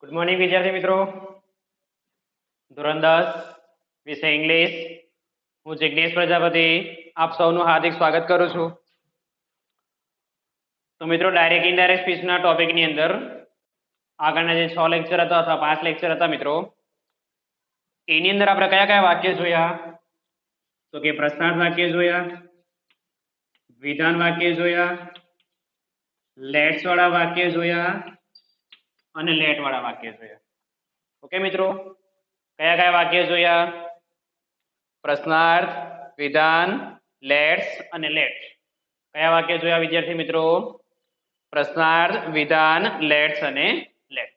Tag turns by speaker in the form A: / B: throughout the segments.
A: Good morning વિદ્યાર્થી મિત્રો. ધોરણ 10 વિષય ઇંગ્લિશ. હું જિગ્નેશ પ્રજાપતિ આપ સૌનું હાર્દિક સ્વાગત કરું છું. તો મિત્રો ડાયરેક્ટ ઇનડાયરેક્ટ સ્પીચના ટોપિકની અંદર આગળના જે 6 લેક્ચર હતા અથવા 5 લેક્ચર હતા મિત્રો, એની અંદર આપણે કયા કયા વાક્ય જોયા? તો કે પ્રશ્નાર્થ વાક્ય જોયા, વિધાન વાક્ય જોયા, લેટ્સ વાળા વાક્ય જોયા અને લેટ વાળા વાક્ય જોયા. ઓકે મિત્રો, કયા કયા વાક્ય જોયા? પ્રશ્નાર્થ, વિધાન, લેટ્સ અને લેટ. કયા વાક્ય જોયા વિદ્યાર્થી મિત્રો? પ્રશ્નાર્થ, વિધાન, લેટ્સ અને લેટ.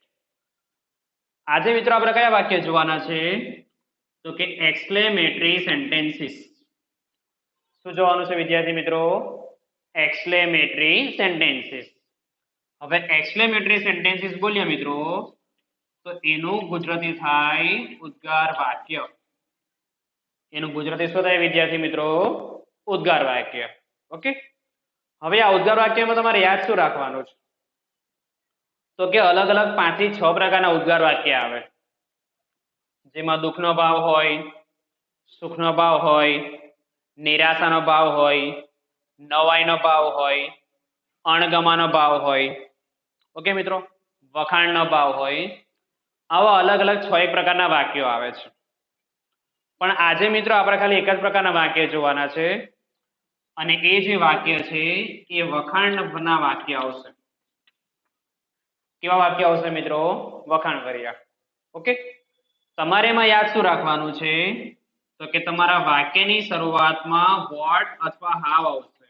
A: આજે મિત્રો આપણે કયા વાક્ય જોવાના છે? તો કે એક્સક્લેમેટરી સેન્ટેન્સીસ. શું જોવાનું છે વિદ્યાર્થી મિત્રો? Exclamatory sentences. હવે એક્સક્લેમેટરી સેન્ટેન્સીસ બોલ્યા મિત્રો, તો એનું ગુજરાતી થાય ઉદ્ગાર વાક્ય. એનું ગુજરાતી શું થાય વિદ્યાર્થી મિત્રો? ઉદ્ગાર વાક્ય. ઓકે, હવે આ ઉદ્ગાર વાક્યમાં તમારે યાદ શું રાખવાનું છે? તો કે અલગ અલગ 5 થી 6 પ્રકારના ઉદ્ગાર વાક્ય આવે, જેમાં દુઃખનો ભાવ હોય, સુખનો ભાવ હોય, નિરાશાનો ભાવ હોય, નવાઈનો ભાવ હોય, અણગમાનો ભાવ હોય. ઓકે મિત્રો, વખાણનો ભાવ હોય. આવા અલગ અલગ 6 પ્રકારના વાક્યો આવે છે. પણ આજે મિત્રો આપણે ખાલી એક જ પ્રકારના વાક્ય જોવાના છે, અને એ જે વાક્ય છે એ વખાણના વાક્ય આવશે. કેવા વાક્ય આવશે મિત્રો? વખાણ કર્યા. ઓકે, તમારે એમાં યાદ શું રાખવાનું છે? તો કે તમારા વાક્યની શરૂઆતમાં વોટ અથવા હાવ આવશે.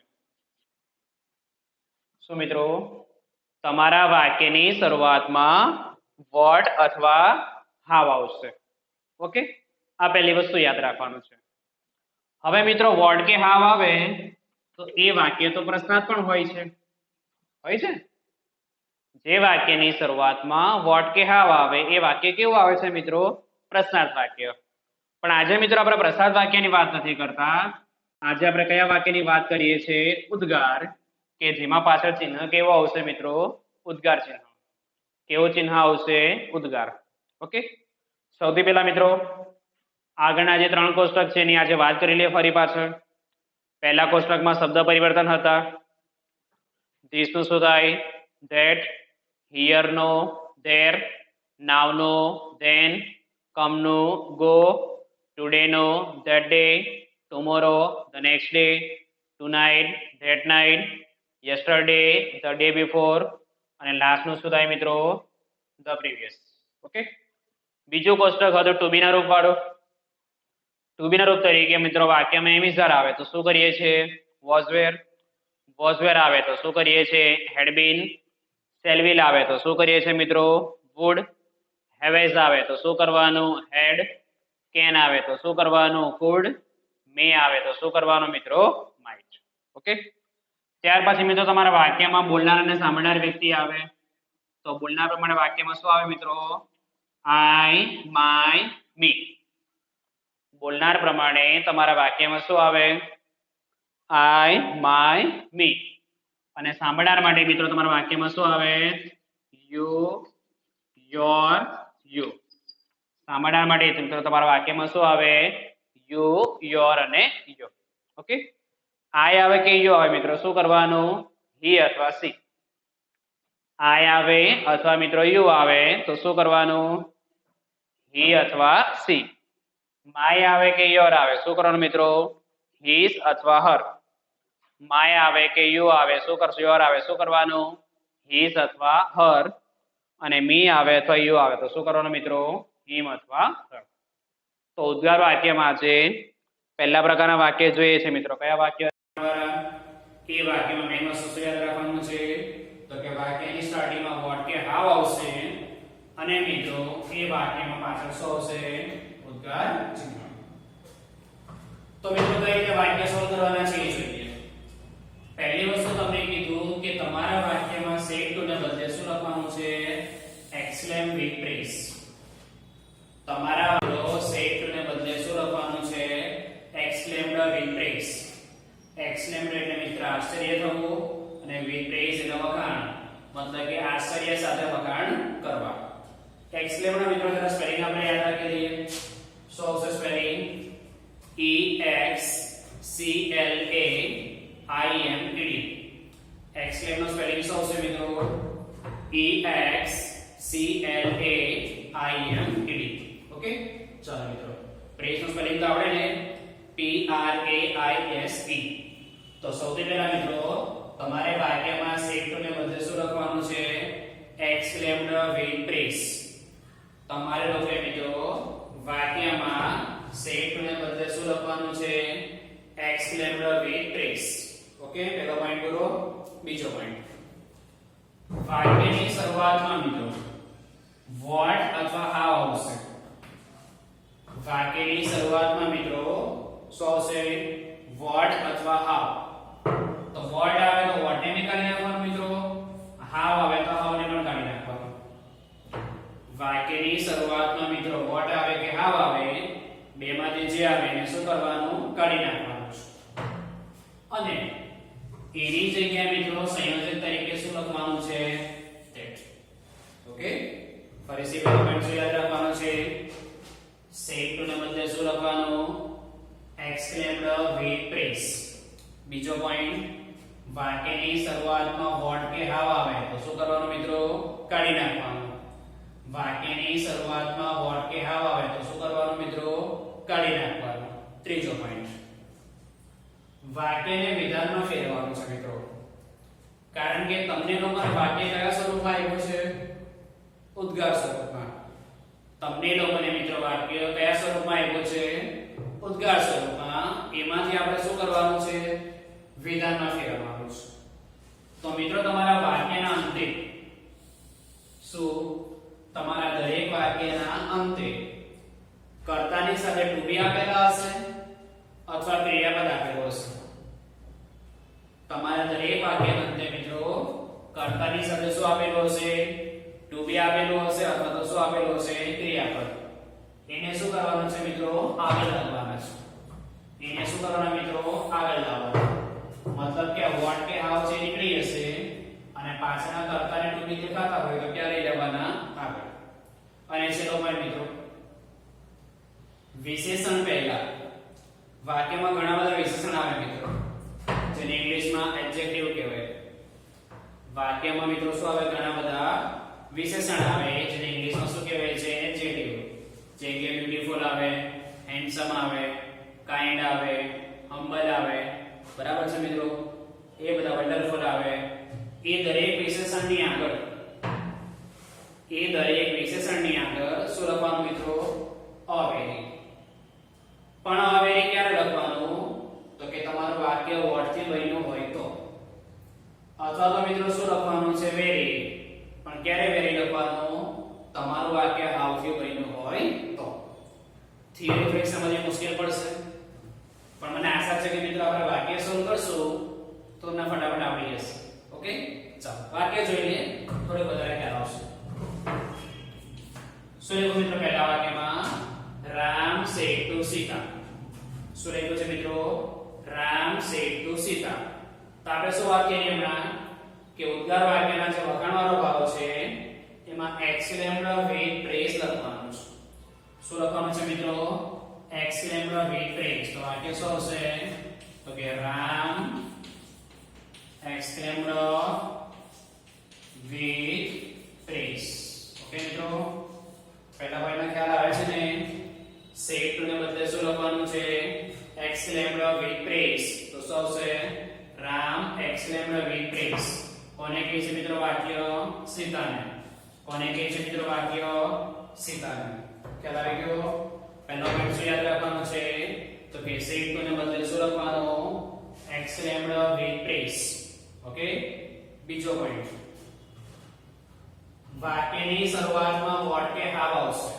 A: શું મિત્રો? તમારા વાક્યની શરૂઆતમાં વોટ અથવા હાવ આવશે. ઓકે, આ પહેલી વસ્તુ યાદ રાખવાનું છે. હવે મિત્રો વોટ કે હાવ આવે તો એ વાક્ય તો પ્રશ્નાર્થ પણ હોય છે. જે વાક્યની શરૂઆતમાં વોટ કે હાવ આવે એ વાક્ય કેવું આવે છે મિત્રો? પ્રશ્નાર્થ વાક્ય. પણ આજે મિત્રો આપણે પ્રશ્નાર્થ વાક્યની વાત નથી કરતા. આજે આપણે કયા વાક્યની વાત કરીએ છીએ? ઉદ્ગાર, કે જેમાં પાછળ ચિહ્ન કેવો આવશે મિત્રો? ઉદ્ગાર ચિહ્ન. કેવું ચિહ્ન આવશે? ઉદ્ગાર. ઓકે, સૌથી પહેલા મિત્રો આગળના જે 3 કોષ્ટક છે એની આજે વાત કરી લઈએ ફરી પાછળ. પહેલા કોષ્ટકમાં શબ્દ પરિવર્તન હતા. ધીસ નું શું થાય? ધેટ, હિયર નો ધેર, નાવ નો ધેન, કમ નું ગો, ટુડે નો that day, tomorrow the next day, tonight that night, yesterday the day before, અને લાસ્ટ નું શું થાય મિત્રો? the previous. ઓકે, બીજું કોષ્ટક હતું ટુ બી ના રૂપ વાળું. ટુ બી ના રૂપ તરીકે મિત્રો વાક્યમાં એમ ઇઝ આવે તો શું કરીએ છીએ? was were. was were આવે તો શું કરીએ છીએ? had been. shall will આવે તો શું કરીએ છીએ મિત્રો? would. have as આવે તો શું કરવાનું? had. can આવે તો શું કરવાનું? could. may આવે તો શું કરવાનું મિત્રો? might. ઓકે, ત્યાર પછી મિત્રો તમારા વાક્યમાં બોલનાર અને સાંભળનાર વ્યક્તિ આવે. તો બોલનાર પ્રમાણે વાક્યમાં શું આવે મિત્રો? આઈ, માય, મી. બોલનાર પ્રમાણે તમારા વાક્યમાં શું આવે? આઈ, માય, મી. અને સાંભળનાર માટે મિત્રો તમારા વાક્યમાં શું આવે? You, your, you. સાંભળનાર માટે મિત્રો તમારા વાક્યમાં શું આવે? યુ, યોર અને યુ. ઓકે, આઈ આવે કે યુ આવે મિત્રો શું કરવાનું? હી અથવા સી. આઈ આવે અથવા મિત્રો યુ આવે તો શું કરવાનું? હી અથવા સી. માય આવે કે યોર આવે શું કરવાનું મિત્રો? હીસ અથવા હર. માય આવે કે યુ આવે શું કરશું? યોર આવે શું કરવાનું? હીસ અથવા હર. અને મી આવે અથવા યુ આવે તો શું કરવાનું મિત્રો? હિમ અથવા હર. તો ઉદ્ગાર વાક્યમાં આજે પહેલા પ્રકારના વાક્ય જોઈએ છે મિત્રો. કયા વાક્ય? કે વાક્યમાં મેઇન વસ્તુ યાદ રાખવાનું છે તો કે વાક્યની સ્ટાર્ટિંગમાં વોટ કે હાવ આવશે, અને મિત્રો એ વાક્યમાં પાછળ શું આવશે? ઉદ્ગાર ચિહ્ન. તો મિત્રો કઈ રીતે વાક્ય સોલ્વ કરવાના છે એ જોઈએ. પહેલી વસ્તુ તમને કીધું કે તમારા વાક્યમાં સેડ ટુ ને બદલે શું લખવાનું છે? એક્સક્લેમ વિથ પ્રેઝ. તમારા સેડ ટુ ને બદલે શું લખવાનું છે? Exclaimed with praise. એક્સક્લેમ્ડ એટલે મિત્ર આશ્ચર્ય થવું, અને વિથ પ્રેઝ એટલે વખાણ, મતલબ કે આશ્ચર્ય સાથે વખાણ કરવા. एक्सलेम નો મિત્રો જરા સ્પેલિંગ આપણે યાદ રાખી લઈએ. શું આવશે spelling? E X C L A I M E D. Exclaimed નો સ્પેલિંગ શું આવશે મિત્રો? E X C L A I M E D. Okay, ચાલો મિત્રો પ્રેસ નો સ્પેલિંગ તો આવડે ને? P R A I S E. તો સૌથી પહેલા મિત્રો તમારે વાક્યમાં સેટ ટુ ને બદલે શું લખવાનું છે? Exclaimed with press. તમારે લોકોએ મિત્રો વાક્યમાં સેટ ટુ ને બદલે શું લખવાનું છે? Exclaimed with press. ઓકે, પહેલો પોઈન્ટ પૂરો. બીજો પોઈન્ટ, વાક્યની શરૂઆતમાં મિત્રો વોટ અથવા હાવ આવશે. વાક્યની શરૂઆતમાં મિત્રો શું આવશે? વોટ અથવા હાવ. તો વોટ આવે તો વોટ ને કાઢી નાખવાનું મિત્રો, હાવ આવે તો હાવ ને પણ કાઢી નાખવાનું. વાક્યની શરૂઆતમાં મિત્રો વોટ આવે કે હાવ આવે, બેમાંથી જે આવે એને શું કરવાનું? કાઢી નાખવાનું. અને એની જગ્યાએ મિત્રો સંયોજક તરીકે શું લખવાનું છે? that. ઓકે, ફરીથી પહેલો પોઈન્ટ શું યાદ રાખવાનો છે? સેટ ટુ ને બદલે શું લખવાનું? Exclaimed with press. બીજો પોઈન્ટ, વાક્યની શરૂઆતમાં વોટ કે હાવ આવે તો શું કરવાનું મિત્રો? કાઢી નાખવાનું. વાક્યની શરૂઆતમાં વોટ કે હાવ આવે તો શું કરવાનું મિત્રો? કાઢી નાખવાનું. ત્રીજો પોઈન્ટ, વાક્યને વિધાનમાં ફેરવવાનું છે મિત્રો. કારણ કે તમને લોકોને વાક્ય કયા સ્વરૂપમાં આપ્યું છે? ઉદ્ગાર સ્વરૂપમાં. તમને લોકોને મિત્રો વાક્ય કયા સ્વરૂપમાં આપ્યું છે? ઉદ્ગાર સ્વરૂપમાં. એમાંથી આપણે શું કરવાનું છે? વિધાનમાં ફેરવવાનું છે. તો મિત્રો તમારા વાક્યના અંતે શું? તમારા દરેક વાક્યના અંતે કર્તાની સાથે ટુ બી આપેલા હશે અથવા ક્રિયાપદ આપેલો હશે. તમારા દરેક વાક્યના અંતે મિત્રો કર્તાની સાથે શું આપેલું હશે? ટુ બી આપેલું હશે અથવા તો શું આપેલું હશે? ક્રિયાપદ. એને શું કરવાનું છે મિત્રો? આગળ લાવવાના છે. એને શું કરવાના મિત્રો? આગળ લાવવાના. મતલબ કે વોટ કે હાવ છે નીકળી હશે અને પાછળના કર્તાને ટુ બી દેખાતા હોય તો ક્યાં લઈ લેવાના? આગળ. અને છેલ્લો પોઈન્ટ મિત્રો, વિશેષણ પહેલા. વાક્યમાં ઘણા બધા વિશેષણ આવે મિત્રો, જેને ઇંગ્લિશમાં એડજેક્ટિવ કહેવાય. વાક્યમાં મિત્રો શું આવે? ઘણા બધા વિશેષણ આવે, જેને ઇંગ્લિશમાં શું કહેવાય છે? એડજેક્ટિવ. જેમ કે બ્યુટીફુલ આવે, હેન્ડસમ આવે, કાઇન્ડ આવે, હમ્બલ આવે. બરાબર છે મિત્રો? એ બધા વન્ડરફુલ આવે. એ દરેક વિશેષણની આગળ શું લખવાનું મિત્રો? અવેરી. પણ અવેરી ક્યારે લખવાનું? તો કે તમારું વાક્ય વોટ થી બન્યું હોય તો. અથવા તો મિત્રો શું લખવાનું છે? વેરી. પણ ક્યારે વેરી લખવાનું? તમારું વાક્ય હાવ થી બન્યું હોય તો. થિયરી થોડી સમજવી મુશ્કેલ પડશે, પણ મને આશા છે કે મિત્રો આપણે વાક્ય સોલ્વ કરશું તો તમને ફટાફટ આવડી જશે. ઓકે, ચાલો વાક્ય જોઈ લઈએ, થોડો વધારે ખ્યાલ આવશે. શું લખ્યું મિત્રો પહેલા વાક્યમાં? Ram said to Sita. શું લખ્યું છે મિત્રો? Ram said to Sita. તો આપણે શું વાક્ય ની હમણાં કે ઉદ્ગાર વાક્યના જે વખાણવાળો ભાગ છે એમાં એક્સક્લેમ્ડ વિથ પ્રેસ લખવાનું છે. શું લખવાનું છે મિત્રો? Exclaimed with press. તો વાક્ય શું હશે? તો કે Ram exclaimed with press. Okay મિત્રો, પહેલા ભાઈનો ખ્યાલ આવે છે ને? સેડ ટુ ને બદલે શું લખવાનું છે? Exclaimed with press. તો શું આવશે? Ram exclaimed with press. કોને કહે છે મિત્રો વાક્ય? સીતાને. કોને કહે છે મિત્રો વાક્ય? સીતાને. ખ્યાલ આવી ગયો? પહેલો પોઈન્ટ શું યાદ રાખવાનો છે? તો કે સેડ ટુ ને બદલે શું લખવાનું? Exclaimed with press. ઓકે, બીજો પોઈન્ટ, વાક્યની શરૂઆતમાં વોટ કે હાવ આવશે.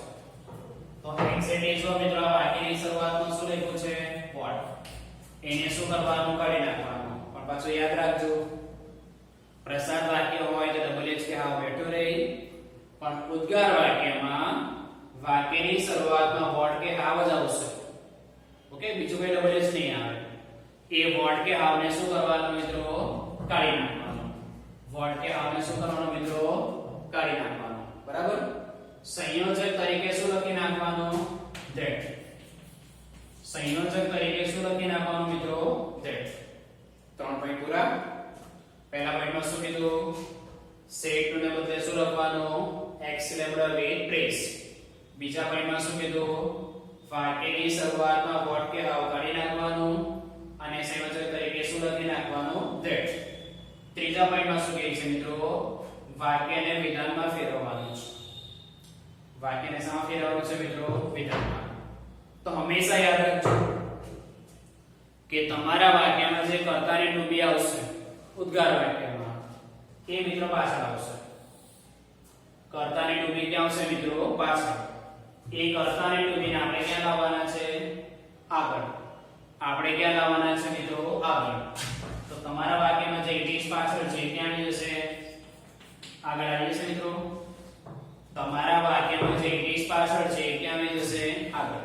A: તો એક્ઝેક્ટલી જો મિત્રો વાક્યની શરૂઆતમાં શું લખ્યું છે? વોટ. એને શું કરવાનું? કાઢી નાખવાનું. પણ પાછું યાદ રાખજો, પ્રસાદ વાક્ય હોય તો ડબલ એચ કે હાવ બેઠું રહી, પણ ઉદ્ગાર વાક્યમાં વાક્યની શરૂઆતમાં વોટ કે હાવ જ આવશે. ઓકે, બીજું કોઈ ડબલ એચ નહીં આવે. એ વોટ કે હાવને શું કરવાનું મિત્રો? કાઢી નાખવાનું. વોટ કે હાવને શું કરવાનું મિત્રો? કાઢી નાખવાનું. બરાબર? સંયોજક તરીકે શું લખી નાખવાનું that સંયોજક તરીકે શું લખી નાખવાનું મિત્રો that 3 પોઈન્ટ પૂરા પહેલા પોઈન્ટમાં શું કીધું set to ને બદલે શું લખવાનું x લેમ્બડા with trace બીજા પોઈન્ટમાં શું કીધું વાક્યની શરૂઆતમાં what કે હાવ કાઢી નાખવાનું અને સંયોજક તરીકે શું લખી નાખવાનું that ત્રીજા પોઈન્ટમાં શું કહે છે મિત્રો વાક્યને વિધાનમાં ફેરવવાનું છે વાક્યને શામાં ફેરવવાનું છે મિત્રો વિધાનમાં તો હંમેશા યાદ રાખજો કે તમારા વાક્યમાં જે કર્તાની ટુ બી આવશે ઉદ્ગાર વાક્યમાં એ મિત્રો પાછળ આવશે કર્તાની ટુ બી ક્યાં આવશે મિત્રો પાછળ એ કર્તાની ટુ બી ને આપણે ક્યાં લાવવાના છે આગળ આપણે ક્યાં લાવવાના છે મિત્રો આગળ તો તમારા વાક્યમાં જે ઇટ ઇઝ પાછળ છે ક્યાં આવી જશે આગળ આવી જશે મિત્રો તમારા વાક્યમાં જે ઇટ ઇઝ પાછળ છે ક્યાં આવી જશે આગળ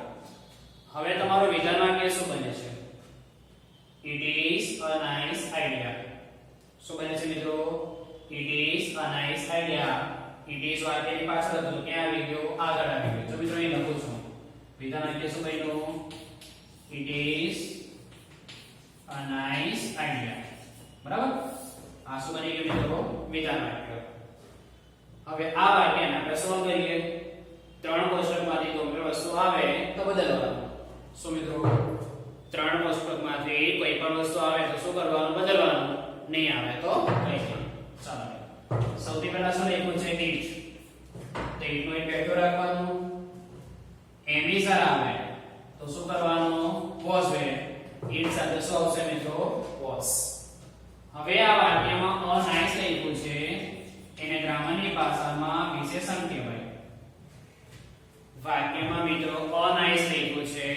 A: હવે તમારું વિધાન વાક્ય શું બને છે it is a nice idea શું બને છે મિત્રો it is a nice idea it is વાક્યની પાછળ હતું ક્યાં આવી ગયો આગળ આવી ગયો જો મિત્રો અહીં લખું છું વિધાન વાક્ય શું બન્યું it is a nice idea બરાબર આ શું બની ગયું મિત્રો વિધાન વાક્ય હવે આ વાક્યને આપણે સોલ્વ કરીએ ત્રણ કોષ્ટકમાંથી કોઈ વસ્તુ આવે તો બદલવાનું શું મિત્રો ત્રણ કોષ્ટકમાંથી કોઈ પણ વસ્તુ આવે તો શું કરવાનું બદલવાનું નહીં આવે તો કંઈ નહીં ચાલો સૌથી પહેલા શું લખ્યું છે ઈટ તો ઈટનો એક વેક્ટર રાખવાનું એમિસર આવે તો શું કરવાનું વોઝ વે ઈટ સાથે શું આવશે મિત્રો વોઝ હવે આ વાક્યમાં અનાઇસ લખ્યું છે એને ગ્રામરની ભાષામાં વિશેષણ કહેવાય વાક્યમાં મિત્રો અનાઇસ લખ્યું છે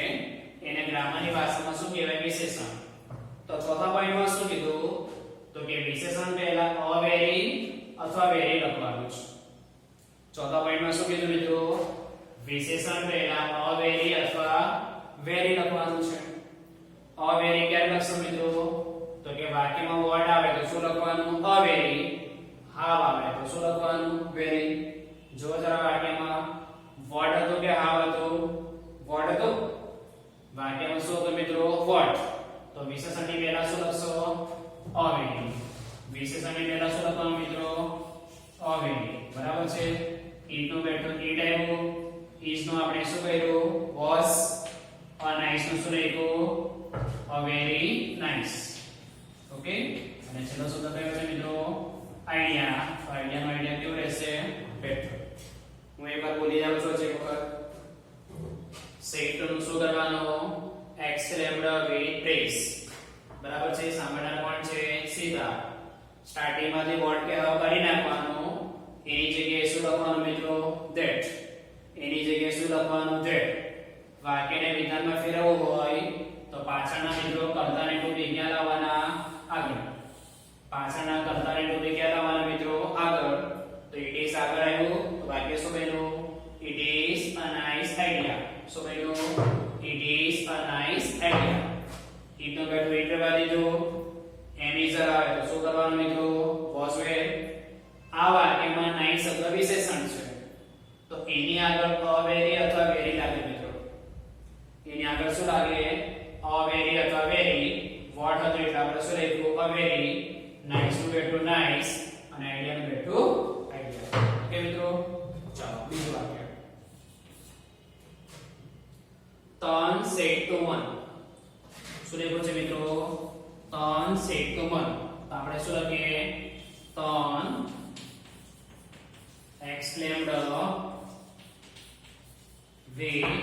A: એને ગ્રામરની ભાષામાં શું કહેવાય વિશેષણ તો ચોથા પોઈન્ટમાં શું કીધું તો કે વિશેષણ પહેલા અવેરી અથવા વેરી લખવાનું છે ચોથા પોઈન્ટમાં શું કીધું મિત્રો વિશેષણ પહેલા અવેરી અથવા વેરી લખવાનું છે અવેરી ક્યારે લખશો મિત્રો તો કે વાક્યમાં વર્ડ આવે તો શું લખવાનું અવેરી હાવ આવે તો શું લખવાનું વેરી જો જરા વાક્યમાં વર્ડ હતો કે હાવ હતો વર્ડ હતો વાક્યમાં શું હતો મિત્રો વર્ડ તો વિશેષણની પહેલા શું લખશો અવેરી વિશેષણની પહેલા શું લખવાનું મિત્રો અવેરી બરાબર છે ઈટ નો બેઠો ઈટ આવ્યું ઇઝ નો આપણે શું કર્યું વોઝ નાઇસ નું શું લખ્યું વેરી નાઇસ ઓકે અને છેલ્લો શબ્દ કયો છે મિત્રો આઈડિયા આઈડિયા નો આઈડિયા કેવો રહેશે બેટર હું એકવાર બોલી જાઉં છું એક વખત સેટ નું શું કરવાનું x લેમ્બડા વિથ ટ્રેસ બરાબર છે સાંભળનાર કોણ છે સીધા સ્ટાર્ટિંગ માંથી વર્ડ કે હાવ કરી નાખવાનું એની જગ્યાએ શું લખવાનું મિત્રો that એની જગ્યાએ શું લખવાનું that વાક્યને વિધાનમાં ફેરવવું હોય તો પાછળના મિત્રો કર્તાને ટુ બી ક્યાં લાવવાના આગળ પાછળના કર્તાને ટુ બી ક્યાં લાવવાના મિત્રો આગળ તો it is આગળ આવ્યું તો વાક્ય શું બન્યું it is a nice idea શું બન્યું it is a nice idea it નો બેઠો it રહેવા દીધું એમિઝર આવે તો શું કરવાનું મિત્રો was where આ વાક્યમાં નાઇસ શબ્દ વિશેષણ છે તો એની આગળ અવેરી અથવા વેરી લાગે મિત્રો એની આગળ શું લાગે અવેરી અથવા વેરી વોટ હતું એટલે આપણે શું લખ્યું અવેરી નાઇસ નું બેઠું નાઇસ અને આઈડિયા નું બેઠું આઈડિયા ઓકે મિત્રો ચાલો બીજું વાક્ય turn set to 1 શું લખ્યું છે મિત્રો turn set to 1 તો આપણે શું લખીએ turn x lambda with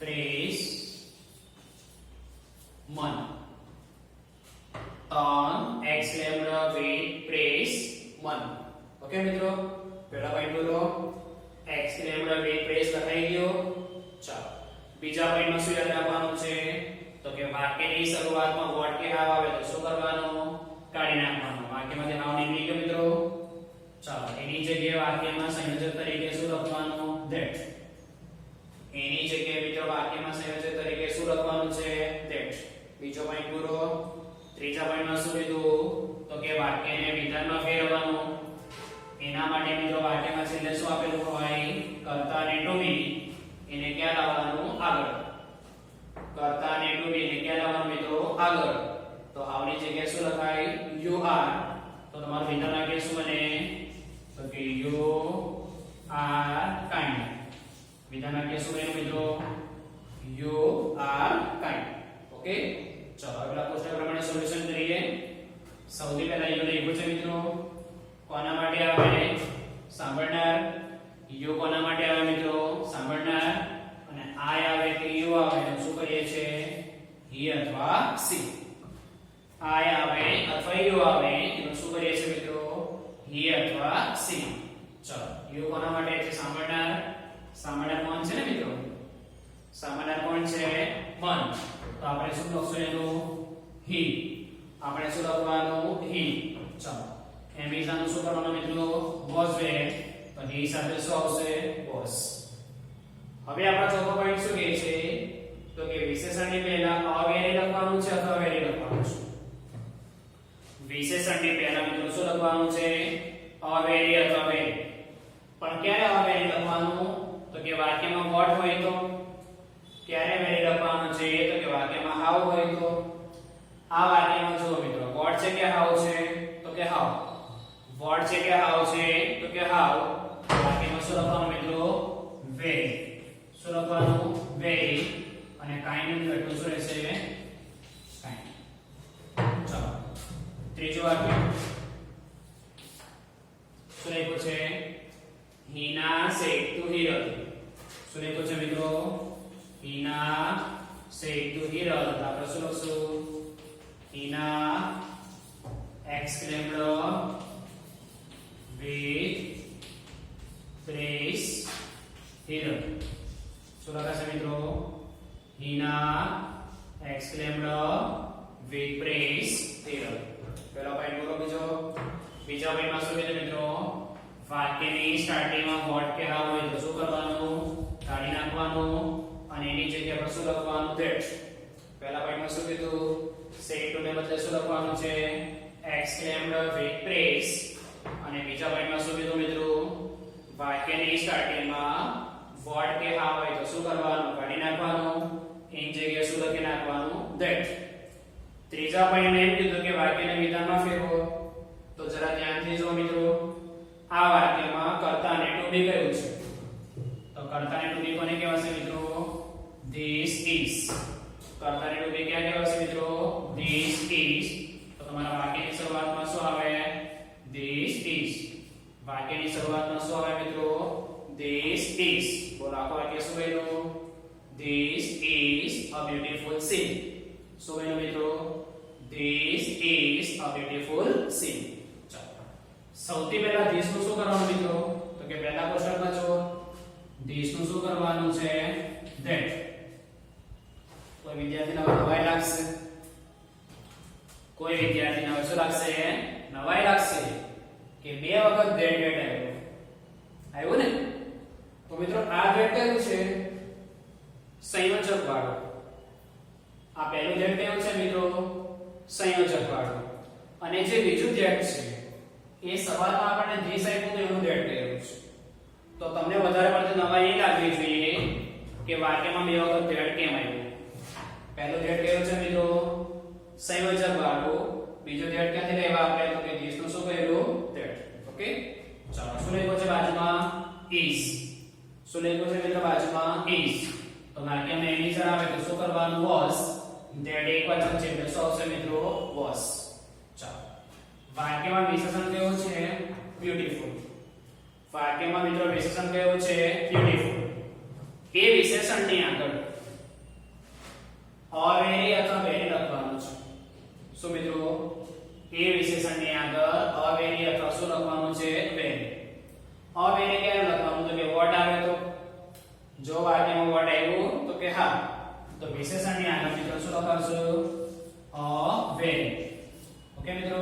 A: trace 1 turn x lambda with trace 1 okay મિત્રો પહેલા પોઈન્ટ બોલો x lambda with trace લખાઈ ગયો ચાલો બીજા પોઈન્ટમાં શું યાદ રાખવાનું છે તો કે વાક્યની શરૂઆતમાં વર્ડ કે હાવ આવે તો શું કરવાનું કાઢી નાખવાનું વાક્યમાંથી હાવ નીકળી ગયો મિત્રો ચાલો એની જગ્યાએ વાક્યમાં સંયોજક તરીકે શું લખવાનું that એની જગ્યાએ મિત્રો વાક્યમાં સંયોજક તરીકે શું લખવાનું છે that બીજો પોઈન્ટ પૂરો ત્રીજા પોઈન્ટમાં શું કીધું તો કે વાક્યને વિધાનમાં ફેરવવાનું એના એના માટે મિત્રો વાક્યમાં છેલ્લે શું આપેલું હોય કર્તા અને ટુ બી એને ક્યાં લાવવાનું આગળ કર્તા અને ટુ બી એને ક્યાં લાવવાનું મિત્રો આગળ તો હાવની જગ્યાએ શું લખાય યુ આર તો તમારું વિધાન વાક્ય શું બને તો કે યુ આર કાઇન્ડ વિધાન વાક્ય શું બન્યું મિત્રો યુ આર કાઇન્ડ ઓકે ચલો હવે કોષ્ટક પ્રમાણે સોલ્યુશન કરીએ સૌથી પહેલા યુ લખ્યું છે મિત્રો કોના માટે આવે સાંભળનાર યુ કોના માટે આવે મિત્રો સાંભળનાર અને આઈ આવે કે યુ આવે તો શું કરીએ છે હી અથવા સી આઈ આવે અથવા યુ આવે તો શું કરીએ છે મિત્રો હી અથવા સી ચલો યુ કોના માટે છે સાંભળનાર સાંભળનાર કોણ છે ને મિત્રો સાંભળનાર કોણ છે મન તો આપણે શું લખશું એનું હી આપણે શું લખવાનું હી ચલો એમ ઇઝાનું શું કરવાનું મિત્રો વોઝ વેર તો હી સાથે શું આવશે વોઝ હવે આપણા ચોથો પોઈન્ટ શું કહે છે તો કે વિશેષણની પહેલા અવેરી લખવાનું છે અથવા વેરી લખવાનું છે વિશેષણની પહેલા મિત્રો શું લખવાનું છે અવેરી અથવા વેરી પણ ક્યારે અવેરી લખવાનું તો કે વાક્યમાં વોટ હોય તો ક્યારે વેરી લખવાનું છે તો કે વાક્યમાં હાઉ હોય તો આ વાક્યમાં જુઓ મિત્રો વોટ છે કે હાઉ છે તો કે હાઉ વોટ છે કે હાઉ છે તો કે હાઉ વાક્યમાં શું લખવાનું મિત્રો વેરી શું લખવાનું વેરી અને કાઇન્ડ નું ઘટનું શું રહેશે કાઇન્ડ ચલો ત્રીજું વાક્ય શું લખ્યું છે હીના સેડ ટુ હિરલ શું લખ્યું છે મિત્રો હીના સેડ ટુ હિરલ આપણે શું લખશું Heena exclaimed with praise Hiral શું લખાશે મિત્રો Heena exclaimed with praise Hiral પહેલો પોઈન્ટ બોલો બીજા પોઈન્ટમાં શું કીધું મિત્રો વાક્યની સ્ટાર્ટિંગમાં વોટ કે હાઉ હોય તો શું કરવાનું કાઢી નાખવાનું અને એની જગ્યા પર શું લખવાનું ધેટ પહેલા પોઈન્ટમાં શું કીધું સેડ ટુ ને બદલે શું લખવાનું છે exclaimed with praise અને બીજા પોઈન્ટમાં શું કીધું મિત્રો વાક્યની સ્ટાર્ટિંગમાં વોટ કે હાઉ હોય તો શું કરવાનું કાઢી નાખવાનું એની જગ્યાએ શું લખી નાખવાનું ધેટ ત્રીજા પોઈન્ટમાં એમ કીધું કે વાક્યને વિધાનમાં ફેરવો તો જરા ધ્યાનથી જો મિત્રો આ વાક્યમાં કર્તા અને ટુ બી કયું છે તો કર્તા અને ટુ બી કોને કહેવાશે મિત્રો ધીસ ઇઝ કર્તા અને ટુ બી ક્યાં કહેવાશે મિત્રો ધીસ ઇઝ તો તમારા વાક્યની શરૂઆતમાં શું આવે ધીસ ઇઝ વાક્યની શરૂઆતમાં શું આવે મિત્રો ધીસ ઇઝ બોલો આખો વાક્ય શું બન્યું this is a beautiful scene શું બન્યું મિત્રો this is a beautiful scene સૌથી પહેલા ધીસ નું શું કરવાનું મિત્રો તો કે પહેલા કોષ્ટકમાં જો ધીસ નું શું કરવાનું છે ધેટ કોઈ વિદ્યાર્થીને નવાઈ લાગશે કોઈ વિદ્યાર્થીને શું લાગશે નવાઈ લાગશે કે બે વખત ધેટ આવ્યો ને તો મિત્રો આ ધેટ કયું છે સંયોજક વાળો આ પહેલું ધેટ કયું છે મિત્રો સંયોજક વાળો અને જે બીજું ધેટ છે એ સવાલમાં આપણને ધીસ આપ્યું તો એનું ધેટ કયું છે તો તમને વધારે પડતી નવાઈ એ લાગવી જોઈએ કે વાક્યમાં બે વખત ધેટ કેમ આવ્યું પહેલો ધેટ કયો છે મિત્રો સંયોજક વાળો બીજો ધેટ ક્યાંથી લેવા આપણે તો કે ધીસ નું શું કહેલું ધેટ ઓકે ચાલો શું લખ્યું છે બાજુમાં is શું લખ્યું છે મિત્રો બાજુમાં is તો વાક્યમાં એની જરા આવે તો શું કરવાનું was ધેટ એક વચન છે એટલે શું આવશે મિત્રો was ચાલો વાક્યમાં વિશેષણ કયું છે બ્યુટીફુલ વાક્યમાં મિત્રો વિશેષણ કયું છે બ્યુટીફુલ એ વિશેષણની આગળ અવેરી અથવા વેરી લખવાનું છે શું મિત્રો એ વિશેષણની આગળ અવેરી અથવા શું લખવાનું છે વેરી અવેરી ક્યારે લખવાનું તો કે વોટ આવે તો જો વાક્યમાં વોટ આવ્યું તો કે હા તો વિશેષણની આગળ મિત્રો શું લખાવશું અવેરી ઓકે મિત્રો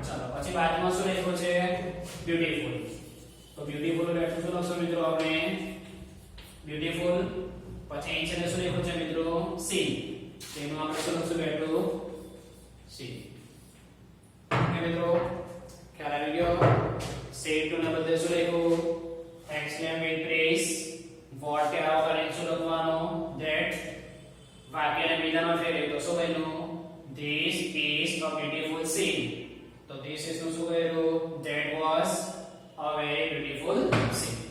A: ચાલો પછી બાજુમાં શું લખ્યું છે બ્યુટીફુલ તો બ્યુટીફુલ એટલે શું લખશું મિત્રો આપણે બ્યુટીફુલ પછી અહીં છે શું લખ્યું છે મિત્રો સી તેનું આપણે શું લખશું બેઠું સી ઓકે મિત્રો ખ્યાલ આવી ગયો સેડ ટુ ને બદલે a beautiful scene. તો this is નું શું કહેલું? That was a very beautiful scene.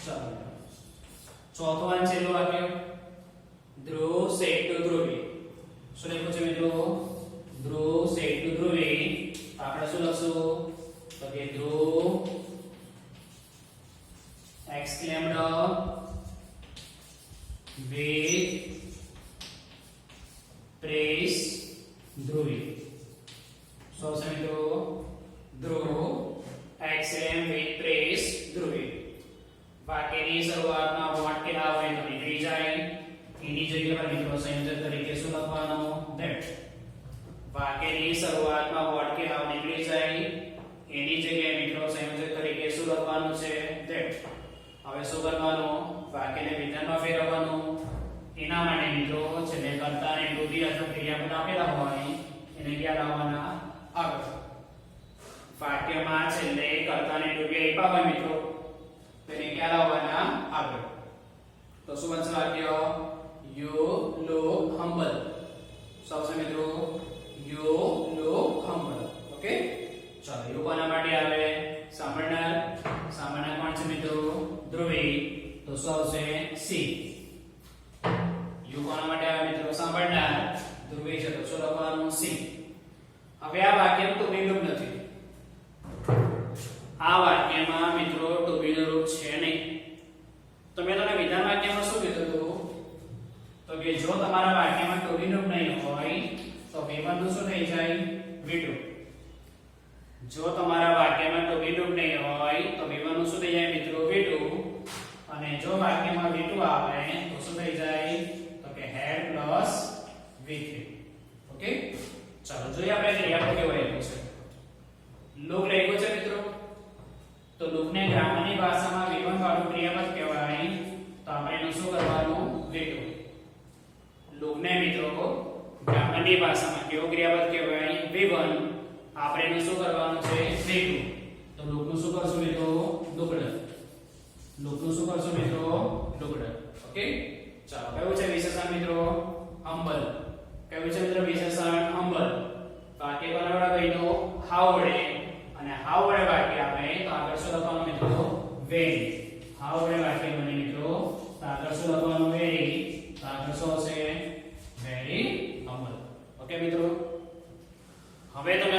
A: ચાલો ચોથું અને છેલ્લું વાક્ય ધ્રુવ said to ધ્રુવી. શું લખ્યું છે મિત્રો? ધ્રુવ said to ધ્રુવી. આપણે શું લખશું? તો કે ધ્રુવ exclaimed with praise ધ્રુવી. શું આવશે મિત્રો? ધ્રુવ exclaimed with praise ધ્રુવી. વાક્યની શરૂઆતમાં વોટ કે ના હોય તો નીકળી જાય. એની જગ્યા પર મિત્રો સંયોજક તરીકે શું લખવાનું? that. વાક્યની શરૂઆતમાં વોટ કે ના નીકળી જાય. એની જગ્યાએ મિત્રો સંયોજક તરીકે શું લખવાનું છે? that. હવે શું કરવાનું? વાક્યને વિધાનમાં ફેરવવાનું. એના માટે મિત્રો છેલ્લે કર્તા અને ટુ બી અથવા ક્રિયાપદ આપેલા હોય એને ક્યાં લાવવાના? આગળ. વાક્યમાં છેલ્લે કર્તા અને ટુ બી આપ્યા હોય મિત્રો તેને ક્યાં લાવવાના? આગળ. તો શું બનશે વાક્ય? You look humble. સૌથી મિત્રો you look humble. ઓકે, ચાલો યુ કોના માટે આવે? સાંભળનાર. સાંભળનાર કોણ છે મિત્રો? ધ્રુવી. તો શું આવશે? સી. યુ કોના માટે આવે મિત્રો? સાંભળનાર. ધ્રુવી છે તો શું લખવાનું? સી. હવે આ વાક્યનું ટુ બી રૂપ નથી. આ વાક્યમાં મિત્રો ટુ બી નું રૂપ છે નહીં. તો મેં તમને વિધાન વાક્યમાં શું કીધું હતું? તો કે જો તમારા વાક્યમાં ટુ બી રૂપ નહીં હોય તો V1 નું શું થઈ જાય? V2. જો તમારા વાક્યમાં ટુ બી રૂપ નહીં હોય તો V1 નું શું થઈ જાય મિત્રો? V2. અને જો વાક્યમાં V2 આવે તો શું થઈ જાય? તો કે had plus V3. ઓકે, ચાલો જોઈએ આપણે ક્રિયાપદ કેવું લખ્યું છે. look લખ્યું છે મિત્રો. તો look ને ગ્રામરની ભાષામાં V1 વાળું ક્રિયાપદ કહેવાય. તો આપણે એનું શું કરવાનું? V2. look ને મિત્રો ગ્રામરની ભાષામાં કેવો ક્રિયાપદ કહેવાય? V1. આપણે એનું શું કરવાનું છે? V2. તો look નું શું કરશું મિત્રો? લુગડ. look નું શું કરશું મિત્રો? લુગડ. ઓકે, ચાલો કયું છે વિશેષણ મિત્રો? humble. કયું છે મિત્રો વિશેષણ? humble. વાક્ય કોના વડે બન્યું? how વડે. અને how વડે વાક્ય આવે તો આગળ શું લખવાનું મિત્રો? very. how વડે વાક્ય બને મિત્રો તો આગળ શું લખવાનું? very. તો આગળ શું હશે? very humble. ઓકે મિત્રો, હવે તમે